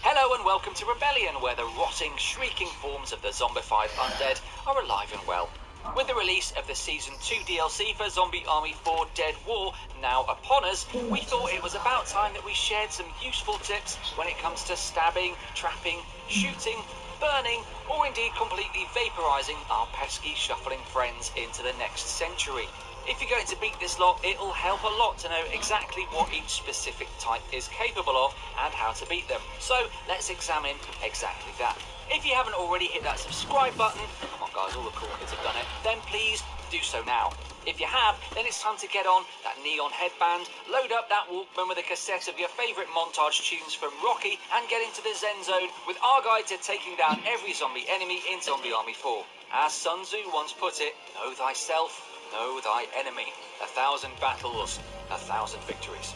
Hello and welcome to Rebellion, where the rotting, shrieking forms of the zombified undead are alive and well. With the release of the Season 2 DLC for Zombie Army 4 Dead War now upon us, we thought it was about time that we shared some useful tips when it comes to stabbing, trapping, shooting, burning, or indeed completely vaporizing our pesky shuffling friends into the next century. If you're going to beat this lot, it'll help a lot to know exactly what each specific type is capable of and how to beat them. So let's examine exactly that. If you haven't already hit that subscribe button, come on guys, all the cool kids have done it, then please do so now. If you have, then it's time to get on that neon headband, load up that Walkman with a cassette of your favourite montage tunes from Rocky, and get into the Zen Zone with our guide to taking down every zombie enemy in Zombie Army 4. As Sun Tzu once put it, know thyself, know thy enemy. 1,000 battles, 1,000 victories.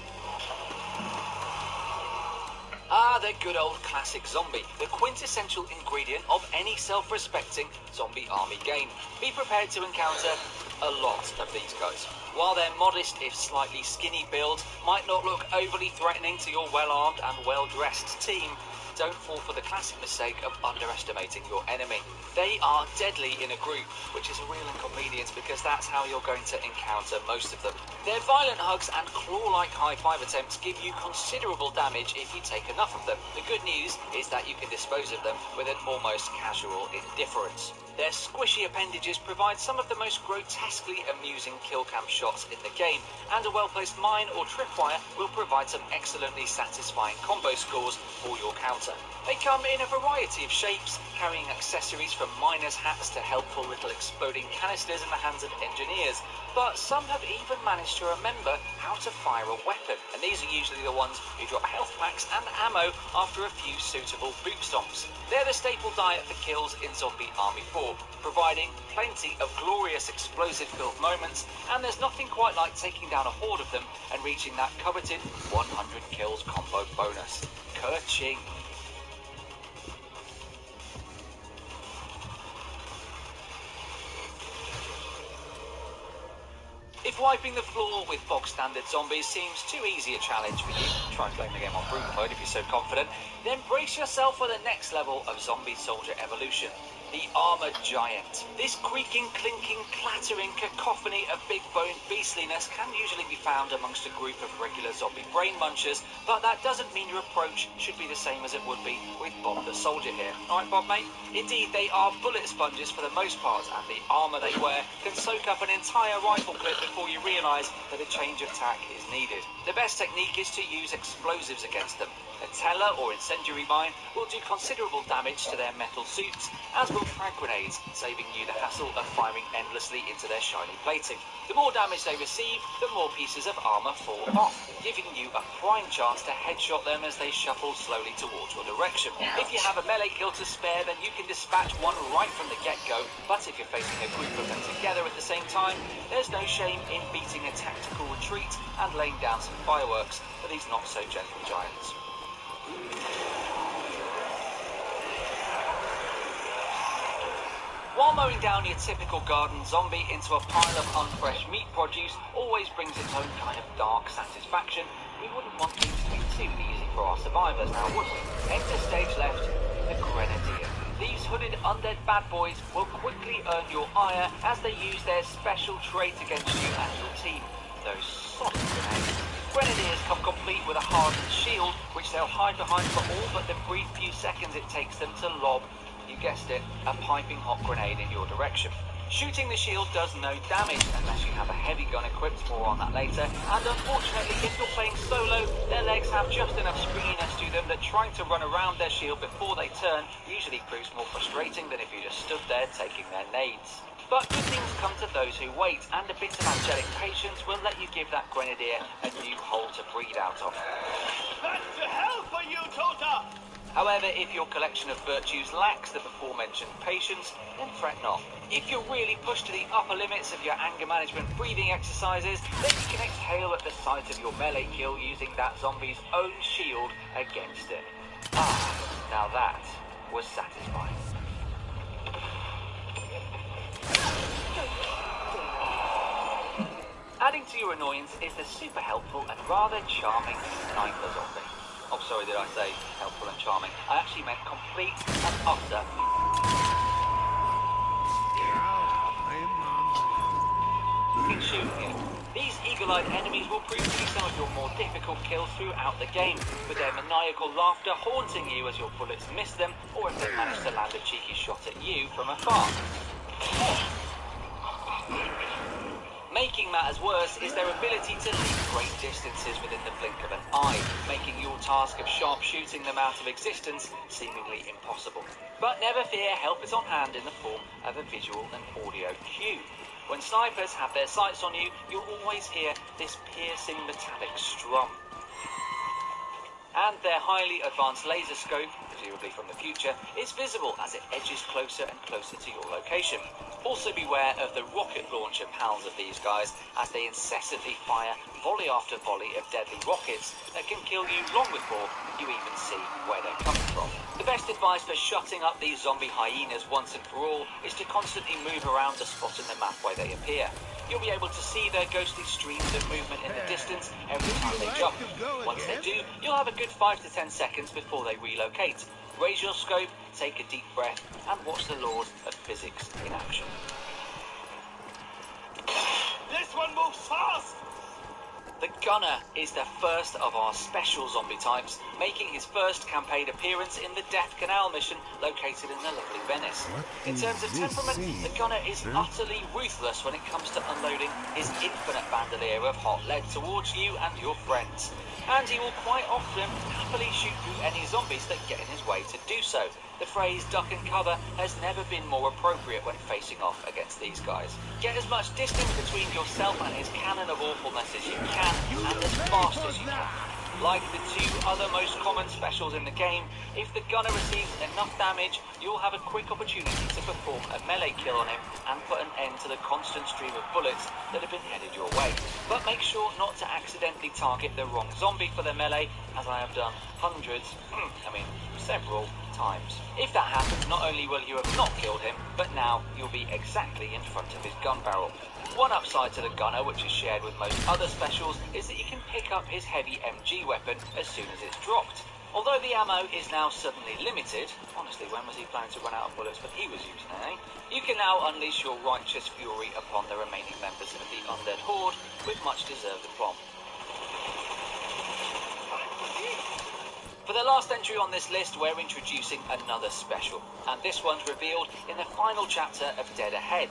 Ah, the good old classic zombie, the quintessential ingredient of any self-respecting Zombie Army game. Be prepared to encounter a lot of these guys. While their modest, if slightly skinny build might not look overly threatening to your well-armed and well-dressed team, don't fall for the classic mistake of underestimating your enemy. They are deadly in a group, which is a real inconvenience because that's how you're going to encounter most of them. Their violent hugs and claw-like high-five attempts give you considerable damage if you take enough of them. The good news is that you can dispose of them with an almost casual indifference. Their squishy appendages provide some of the most grotesquely amusing kill cam shots in the game, and a well-placed mine or tripwire will provide some excellently satisfying combo scores for your counter. They come in a variety of shapes, carrying accessories from miners' hats to helpful little exploding canisters in the hands of engineers, but some have even managed to remember how to fire a weapon, and these are usually the ones who drop health packs and ammo after a few suitable boot stomps. They're the staple diet for kills in Zombie Army 4, providing plenty of glorious explosive-filled moments, and there's nothing quite like taking down a horde of them and reaching that coveted 100 kills combo bonus. Ka-ching! If wiping the floor with bog-standard zombies seems too easy a challenge for you, try playing the game on brute mode if you're so confident, then brace yourself for the next level of zombie soldier evolution. the Armored Giant. This creaking, clinking, clattering cacophony of big-boned beastliness can usually be found amongst a group of regular zombie brain munchers, but that doesn't mean your approach should be the same as it would be with Bob the Soldier here. Alright, Bob, mate? Indeed, they are bullet sponges for the most part, and the armour they wear can soak up an entire rifle clip before you realise that a change of tack is needed. The best technique is to use explosives against them. A teller or incendiary mine will do considerable damage to their metal suits, as will frag grenades, saving you the hassle of firing endlessly into their shiny plating. The more damage they receive, the more pieces of armour fall off, giving you a prime chance to headshot them as they shuffle slowly towards your direction. If you have a melee kill to spare, then you can dispatch one right from the get-go, but if you're facing a group of them together at the same time, there's no shame in beating a tactical retreat and laying down some fireworks for these not-so-gentle giants. While mowing down your typical garden zombie into a pile of unfresh meat produce always brings its own kind of dark satisfaction, we wouldn't want things to be too easy for our survivors now, would we? Enter stage left, the Grenadier. These hooded undead bad boys will quickly earn your ire as they use their special trait against you and your team, those solid grenades. Grenadiers come complete with a hardened shield, which they'll hide behind for all but the brief few seconds it takes them to lob, you guessed it, a piping hot grenade in your direction. Shooting the shield does no damage unless you have a heavy gun equipped, more on that later, and unfortunately if you're playing solo, their legs have just enough springiness to them that trying to run around their shield before they turn usually proves more frustrating than if you just stood there taking their nades. But good things come to those who wait, and a bit of angelic patience will let you give that Grenadier a new hole to breed out of. That's to hell for you, Tota! However, if your collection of virtues lacks the before-mentioned patience, then fret not. If you're really pushed to the upper limits of your anger management breathing exercises, then you can exhale at the sight of your melee kill using that zombie's own shield against it. Ah, now that was satisfying. Adding to your annoyance is the super helpful and rather charming Sniper Zombie. Oh, sorry, did I say helpful and charming? I actually meant complete and utter. Shooting you. These eagle-eyed enemies will prove to be some of your more difficult kills throughout the game, with their maniacal laughter haunting you as your bullets miss them, or if they manage to land a cheeky shot at you from afar. Making matters worse is their ability to leap great distances within the blink of an eye, making your task of sharp shooting them out of existence seemingly impossible. But never fear, help is on hand in the form of a visual and audio cue. When snipers have their sights on you, you'll always hear this piercing metallic strum. And their highly advanced laser scope, presumably from the future, is visible as it edges closer and closer to your location. Also beware of the rocket launcher pals of these guys, as they incessantly fire volley after volley of deadly rockets that can kill you long before you even see where they're coming from. The best advice for shutting up these zombie hyenas once and for all is to constantly move around the spot in the map where they appear. You'll be able to see their ghostly streams of movement in the distance every time they jump. Once they do, you'll have a good 5 to 10 seconds before they relocate. Raise your scope, take a deep breath, and watch the laws of physics in action. This one moves fast! The Gunner is the first of our special zombie types, making his first campaign appearance in the Death Canal mission located in the lovely Venice. In terms of temperament, the Gunner is utterly ruthless when it comes to unloading his infinite bandolier of hot lead towards you and your friends. And he will quite often happily shoot through any zombies that get in his way to do so. The phrase duck and cover has never been more appropriate when facing off against these guys. Get as much distance between yourself and his cannon of awfulness as you can, and as fast as you can. Like the two other most common specials in the game, if the Gunner receives enough damage, you'll have a quick opportunity to perform a melee kill on him and put an end to the constant stream of bullets that have been headed your way. But make sure not to accidentally target the wrong zombie for the melee, as I have done several times. If that happens, not only will you have not killed him, but now you'll be exactly in front of his gun barrel. One upside to the Gunner, which is shared with most other specials, is that you can pick up his heavy MG weapon as soon as it's dropped. Although the ammo is now suddenly limited, honestly, when was he planning to run out of bullets when he was using it, eh? You can now unleash your righteous fury upon the remaining members of the undead horde with much deserved aplomb. For the last entry on this list, we're introducing another special, and this one's revealed in the final chapter of Dead Ahead.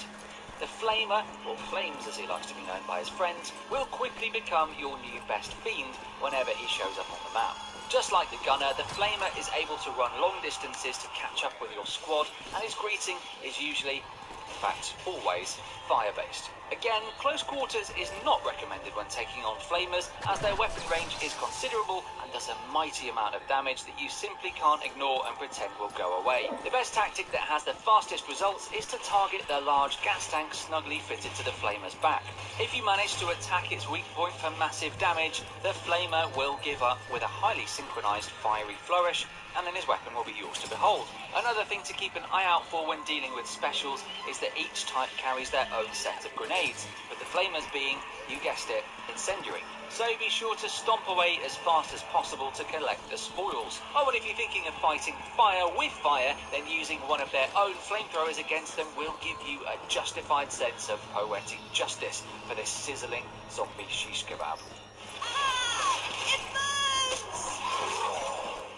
The Flamer, or Flames as he likes to be known by his friends, will quickly become your new best fiend whenever he shows up on the map. Just like the Gunner, the Flamer is able to run long distances to catch up with your squad, and his greeting is usually, in fact always, fire-based. Again, close quarters is not recommended when taking on Flamers, as their weapon range is considerable and does a mighty amount of damage that you simply can't ignore and pretend will go away. The best tactic that has the fastest results is to target the large gas tank snugly fitted to the Flamer's back. If you manage to attack its weak point for massive damage, the Flamer will give up with a highly synchronized fiery flourish, and then his weapon will be yours to behold. Another thing to keep an eye out for when dealing with specials is that each type carries their own set of grenades, with the Flamers being, you guessed it, incendiary. So be sure to stomp away as fast as possible to collect the spoils. Oh, and if you're thinking of fighting fire with fire, then using one of their own flamethrowers against them will give you a justified sense of poetic justice for this sizzling zombie shish kebab.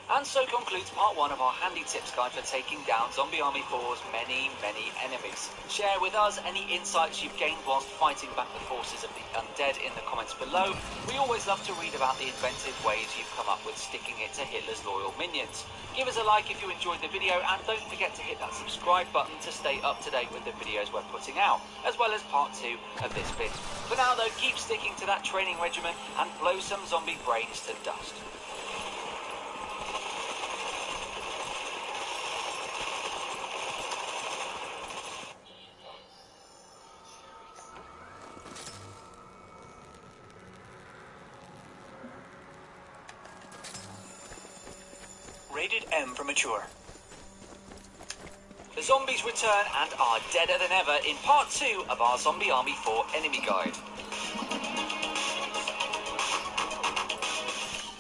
And so concludes part 1 of our handy tips guide for taking down Zombie Army 4's many, many enemies. Share with us any insights you've gained whilst fighting back the forces of the undead in the comments below. We always love to read about the inventive ways you've come up with sticking it to Hitler's loyal minions. Give us a like if you enjoyed the video, and don't forget to hit that subscribe button to stay up to date with the videos we're putting out, as well as part 2 of this vid. For now though, keep sticking to that training regimen and blow some zombie brains to dust. Rated M for mature. The zombies return and are deader than ever in part 2 of our Zombie Army 4 enemy guide.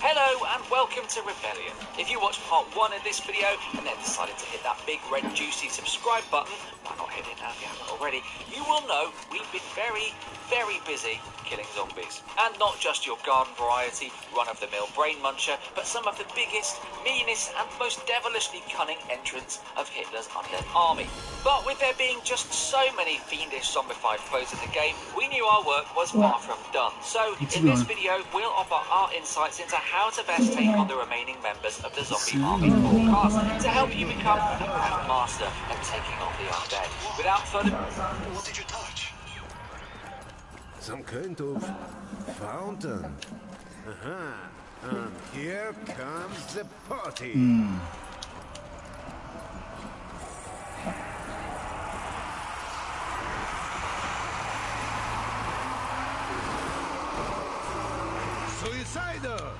Hello and welcome to Rebellion. If you watched part 1 of this video and then decided to hit that big red juicy subscribe button, why not hit it now if you haven't already, you will know we've been very, very busy killing zombies. And not just your garden variety, run-of-the-mill brain muncher, but some of the biggest, meanest and most devilishly cunning entrants of Hitler's undead army. But with there being just so many fiendish zombified foes in the game, we knew our work was far from done. So in this video, we'll offer our insights into how to best take on the remaining members of the Zombie Army 4 cast to help you become a grand master at taking on the undead. Without further... What did you touch? Some kind of fountain. And here comes the party. Suicidal!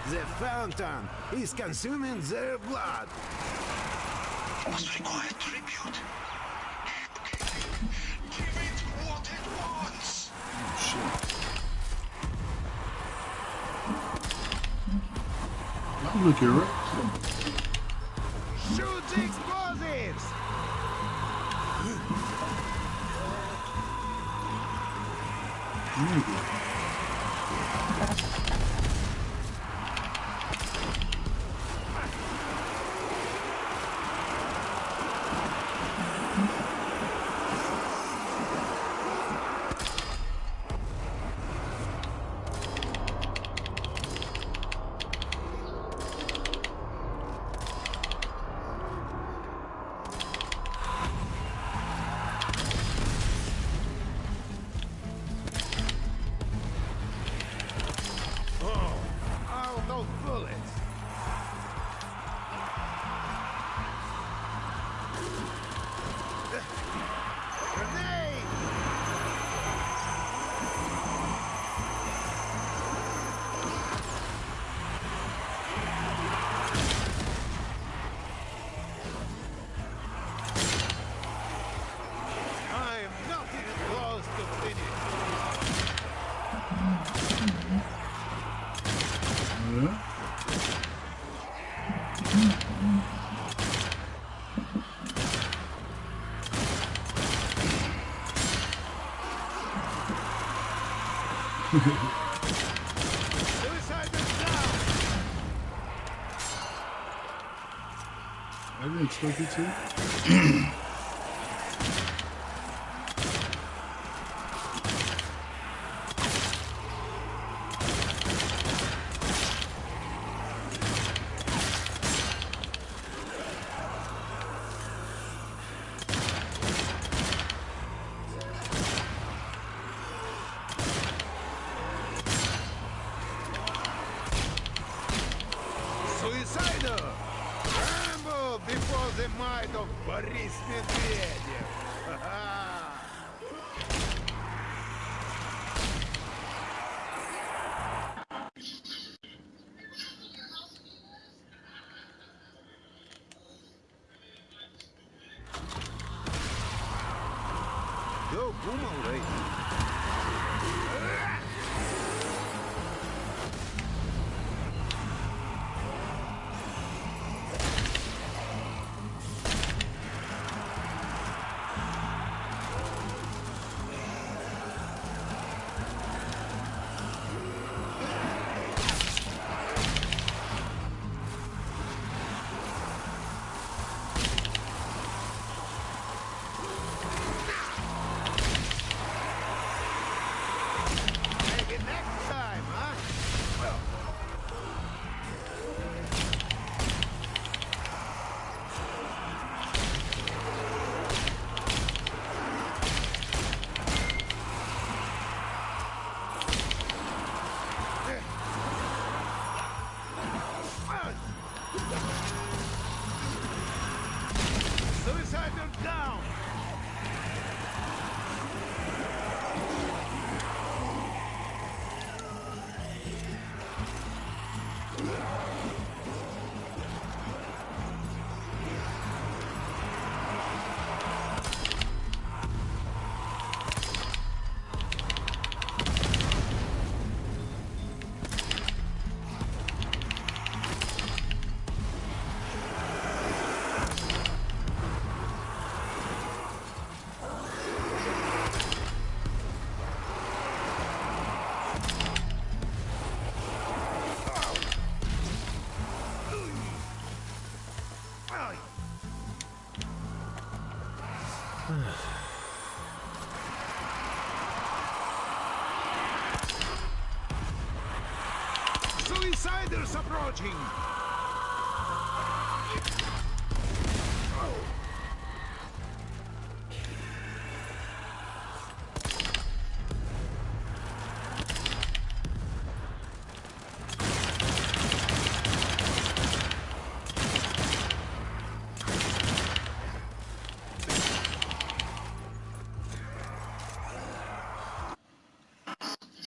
The fountain is consuming their blood. Must require tribute. Give it what it wants. Oh, shit. Oh, look, you're right. Shoot the explosives! I didn't expect it to. Suicidal! Tremble before the might of Boris Medvedev! Go boom already. Suicidal down! Suiciders approaching!